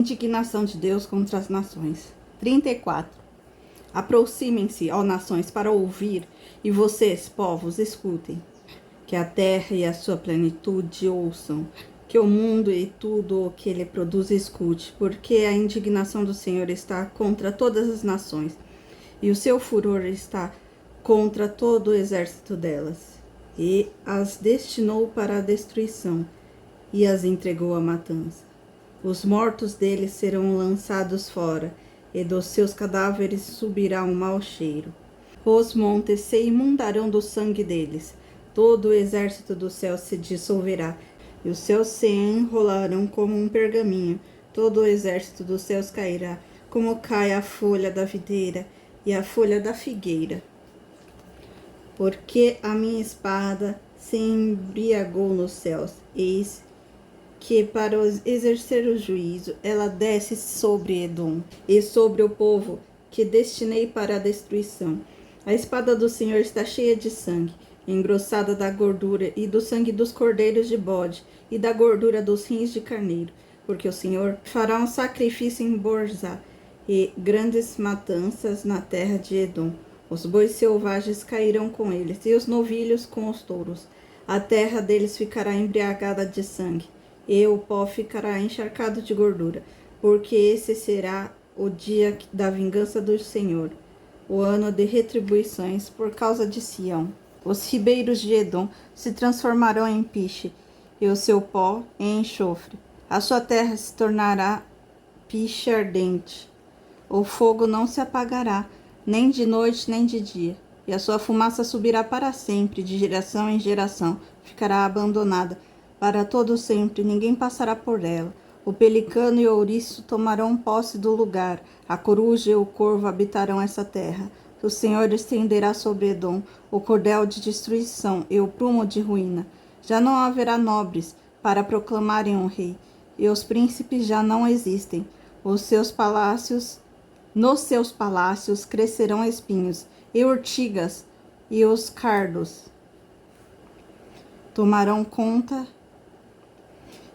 Indignação de Deus contra as nações. 34. Aproximem-se, ó nações, para ouvir, e vocês, povos, escutem. Que a terra e a sua plenitude ouçam, que o mundo e tudo o que ele produz escute, porque a indignação do Senhor está contra todas as nações, e o seu furor está contra todo o exército delas. E as destinou para a destruição, e as entregou à matança. Os mortos deles serão lançados fora, e dos seus cadáveres subirá um mau cheiro. Os montes se inundarão do sangue deles, todo o exército do céu se dissolverá, e os céus se enrolarão como um pergaminho, todo o exército dos céus cairá, como cai a folha da videira e a folha da figueira. Porque a minha espada se embriagou nos céus, eis que para exercer o juízo ela desce sobre Edom e sobre o povo que destinei para a destruição. A espada do Senhor está cheia de sangue, engrossada da gordura e do sangue dos cordeiros de bode e da gordura dos rins de carneiro, porque o Senhor fará um sacrifício em Borzá e grandes matanças na terra de Edom. Os bois selvagens cairão com eles e os novilhos com os touros. A terra deles ficará embriagada de sangue, e o pó ficará encharcado de gordura, porque esse será o dia da vingança do Senhor, o ano de retribuições por causa de Sião. Os ribeiros de Edom se transformarão em piche, e o seu pó em enxofre. A sua terra se tornará piche ardente. O fogo não se apagará, nem de noite nem de dia, e a sua fumaça subirá para sempre, de geração em geração, ficará abandonada para todo sempre, ninguém passará por ela. O pelicano e o ouriço tomarão posse do lugar, a coruja e o corvo habitarão essa terra. O Senhor estenderá sobre Edom o cordel de destruição e o prumo de ruína. Já não haverá nobres para proclamarem um rei, e os príncipes já não existem. Nos seus palácios crescerão espinhos e urtigas, e os cardos tomarão conta.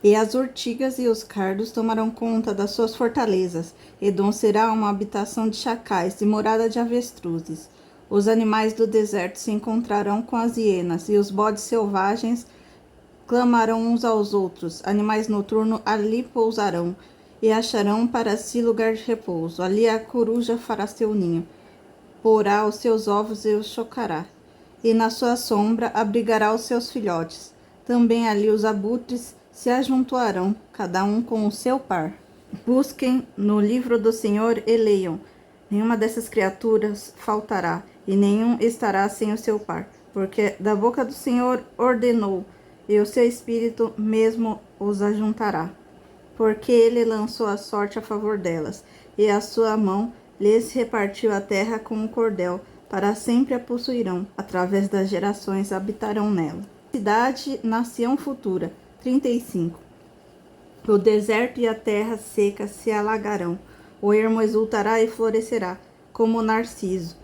E as urtigas e os cardos tomarão conta das suas fortalezas. Edom será uma habitação de chacais e morada de avestruzes. Os animais do deserto se encontrarão com as hienas, e os bodes selvagens clamarão uns aos outros. Animais noturnos ali pousarão, e acharão para si lugar de repouso. Ali a coruja fará seu ninho, porá os seus ovos e os chocará, e na sua sombra abrigará os seus filhotes. Também ali os abutres se ajuntarão, cada um com o seu par. Busquem no livro do Senhor e leiam. Nenhuma dessas criaturas faltará, e nenhum estará sem o seu par, porque da boca do Senhor ordenou, e o seu espírito mesmo os ajuntará. Porque ele lançou a sorte a favor delas, e a sua mão lhes repartiu a terra com um cordel, para sempre a possuirão, através das gerações habitarão nela. Cidade, nação futura. 35. O deserto e a terra seca se alagarão, o ermo exultará e florescerá, como o narciso.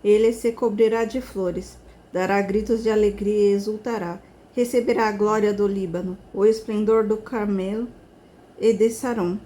Ele se cobrirá de flores, dará gritos de alegria e exultará, receberá a glória do Líbano, o esplendor do Carmelo e de Saron.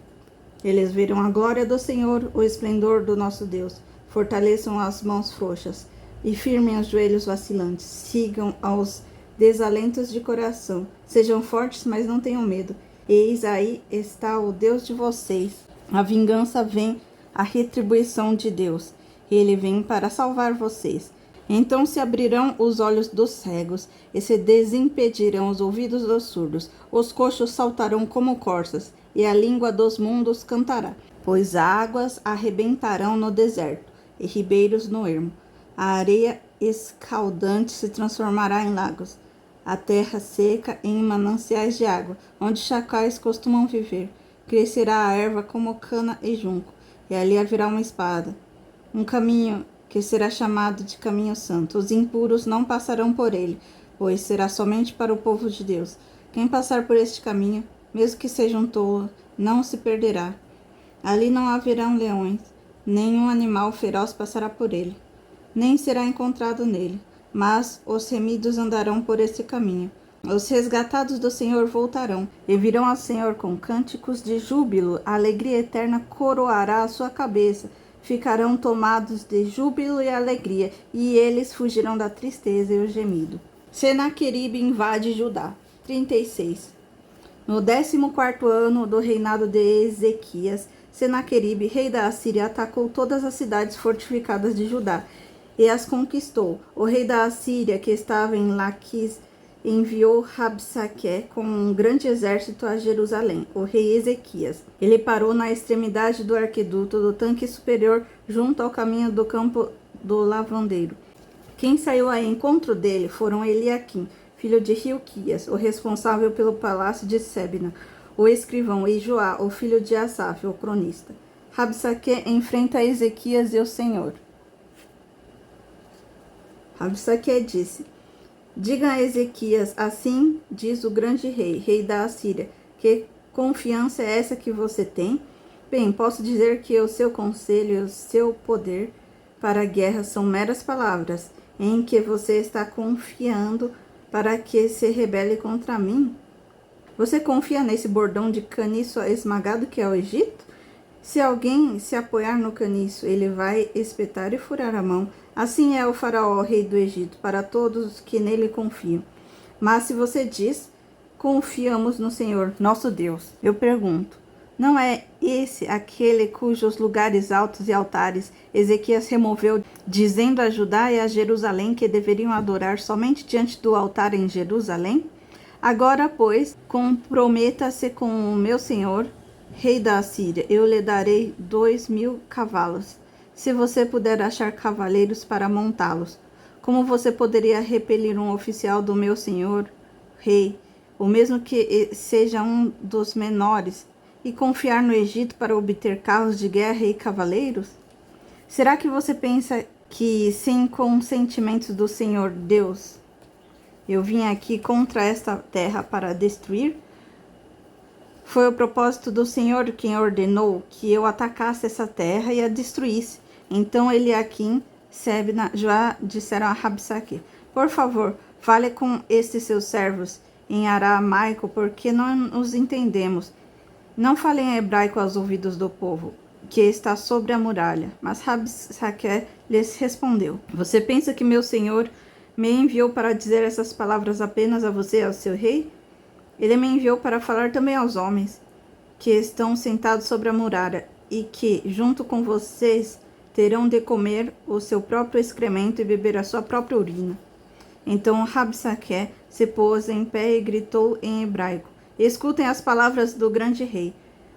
Eles verão a glória do Senhor, o esplendor do nosso Deus. Fortaleçam as mãos frouxas e firmem os joelhos vacilantes. Sigam aos desalentos de coração. Sejam fortes, mas não tenham medo. Eis aí está o Deus de vocês. A vingança vem, a retribuição de Deus. Ele vem para salvar vocês. Então se abrirão os olhos dos cegos e se desimpedirão os ouvidos dos surdos. Os coxos saltarão como corças e a língua dos mundos cantará. Pois águas arrebentarão no deserto e ribeiros no ermo. A areia escaldante se transformará em lagos. A terra seca em mananciais de água, onde chacais costumam viver. Crescerá a erva como cana e junco, e ali haverá uma espada. Um caminho que será chamado de caminho santo. Os impuros não passarão por ele, pois será somente para o povo de Deus. Quem passar por este caminho, mesmo que seja um tolo, não se perderá. Ali não haverão leões, nenhum animal feroz passará por ele, nem será encontrado nele. Mas os remidos andarão por esse caminho, Os resgatados do Senhor voltarão e virão ao Senhor com cânticos de júbilo. A alegria eterna coroará a sua cabeça. Ficarão tomados de júbilo e alegria, e eles fugirão da tristeza e o gemido. Senaqueribe invade Judá. 36. No 14º ano do reinado de Ezequias, Senaqueribe, rei da Assíria, atacou todas as cidades fortificadas de Judá e as conquistou. O rei da Assíria, que estava em Laquis, enviou Rabsaque com um grande exército a Jerusalém. O rei Ezequias. Ele parou na extremidade do arqueduto do tanque superior, junto ao caminho do campo do lavandeiro. Quem saiu ao encontro dele foram Eliaquim, filho de Hilquias, o responsável pelo palácio de Sebna, o escrivão, e Joá, o filho de Asaf, o cronista. Rabsaque enfrenta Ezequias e o Senhor. Rabsaque disse: diga a Ezequias, assim diz o grande rei, rei da Assíria, que confiança é essa que você tem? Bem, posso dizer que o seu conselho e o seu poder para a guerra são meras palavras, em que você está confiando para que se rebele contra mim? Você confia nesse bordão de caniço esmagado que é o Egito? Se alguém se apoiar no caniço, ele vai espetar e furar a mão. Assim é o faraó, rei do Egito, para todos os que nele confiam. Mas se você diz, confiamos no Senhor, nosso Deus, eu pergunto, não é esse aquele cujos lugares altos e altares Ezequias removeu, dizendo a Judá e a Jerusalém que deveriam adorar somente diante do altar em Jerusalém? Agora, pois, comprometa-se com o meu senhor, rei da Assíria, eu lhe darei 2.000 cavalos, se você puder achar cavaleiros para montá-los. Como você poderia repelir um oficial do meu senhor, rei, o mesmo que seja um dos menores, e confiar no Egito para obter carros de guerra e cavaleiros? Será que você pensa que, sem consentimentos do Senhor Deus, eu vim aqui contra esta terra para destruir? Foi o propósito do Senhor quem ordenou que eu atacasse essa terra e a destruísse. Então Eliaquim, Sebna, Joá disseram a Rabsaque: por favor, fale com estes seus servos em aramaico, porque não os entendemos. Não fale em hebraico aos ouvidos do povo, que está sobre a muralha. Mas Rabsaque lhes respondeu: você pensa que meu senhor me enviou para dizer essas palavras apenas a você e ao seu rei? Ele me enviou para falar também aos homens que estão sentados sobre a muralha e que, junto com vocês, terão de comer o seu próprio excremento e beber a sua própria urina. Então Rabsaque se pôs em pé e gritou em hebraico: escutem as palavras do grande rei,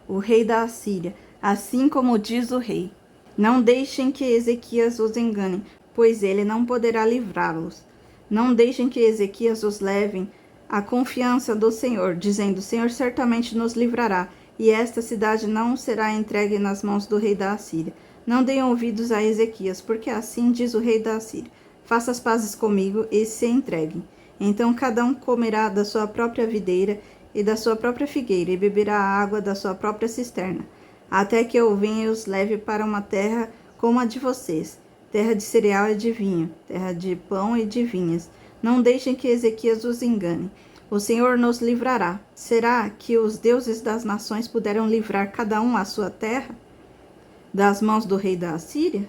o rei da Assíria, assim como diz o rei. Não deixem que Ezequias os engane, pois ele não poderá livrá-los. Não deixem que Ezequias os leve à confiança do Senhor, dizendo: o Senhor certamente nos livrará, e esta cidade não será entregue nas mãos do rei da Assíria. Não deem ouvidos a Ezequias, porque assim diz o rei da Assíria: faça as pazes comigo e se entreguem. Então cada um comerá da sua própria videira e da sua própria figueira, e beberá a água da sua própria cisterna, até que eu venha e os leve para uma terra como a de vocês, terra de cereal e de vinho, terra de pão e de vinhas. Não deixem que Ezequias os engane. O Senhor nos livrará. Será que os deuses das nações puderam livrar cada um a sua terra das mãos do rei da Assíria?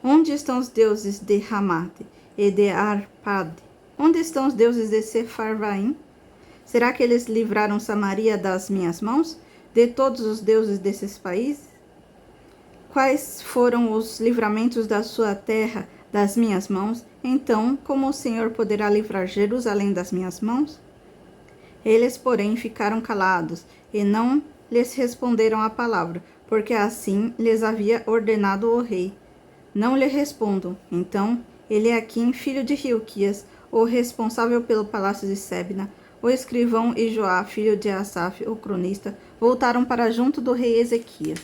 Onde estão os deuses de Ramate e de Arpade? Onde estão os deuses de Sefarvaim? Será que eles livraram Samaria das minhas mãos? De todos os deuses desses países? Quais foram os livramentos da sua terra das minhas mãos? Então, como o Senhor poderá livrar Jerusalém das minhas mãos? Eles, porém, ficaram calados e não lhes responderam a palavra, porque assim lhes havia ordenado o rei. Não lhe respondam. Então, Eliaquim, filho de Hilquias, o responsável pelo palácio de Sebna, o escrivão, e Joá, filho de Asaf, o cronista, voltaram para junto do rei Ezequias.